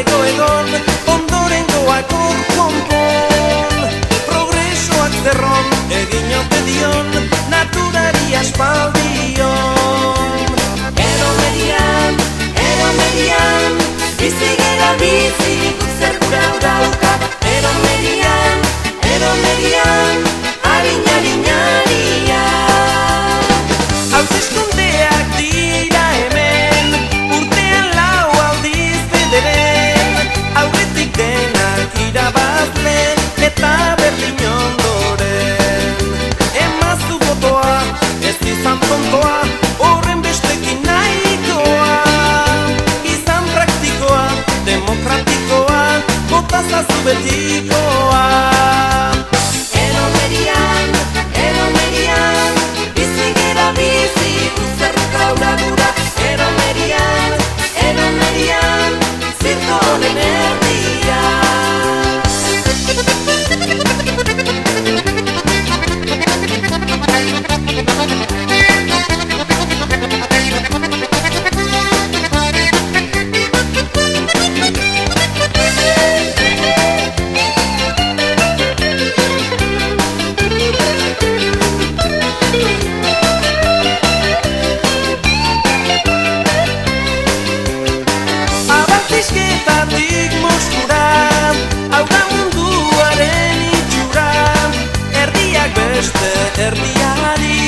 ego egon, ondorengoak hor konpon. Progresoak zerron, egin ote dion, naturari aspaldion. Ero median, bizi gera bizi, guk zer gura dauka. Ero median, harin, Hauteskundeak dira hemen, urtean lau aldiz bederen. Aurretik denak irabazle eta berdin ondoren. Emaztu botoa, ez izan tontoa, horren bestekin nahikoa. Izan praktikoa, demokratikoa, botazazu betikoa. Ero median, bizi gera bizi, zer gaura gura. Ero median, zirko honen erdia. Abantizketatik mozkura, hau da munduaren itxura. Erdiak beste erdiari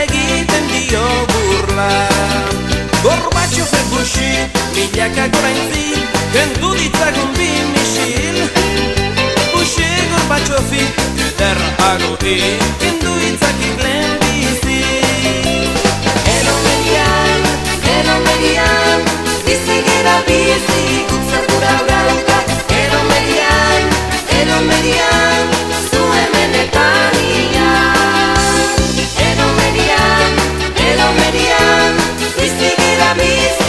egiten dio burla. Gorbatxofer Bushi, milaka goraintzi, kendu ditzagun bi misil. Bushi Gorbatxofi, ederragoki, kendu itzakik lehen bizi. Ero median, bizi gera bizi, guk zer gura dauka. Ero median, zu hemen eta nian. Ero median, bizi gera bizi.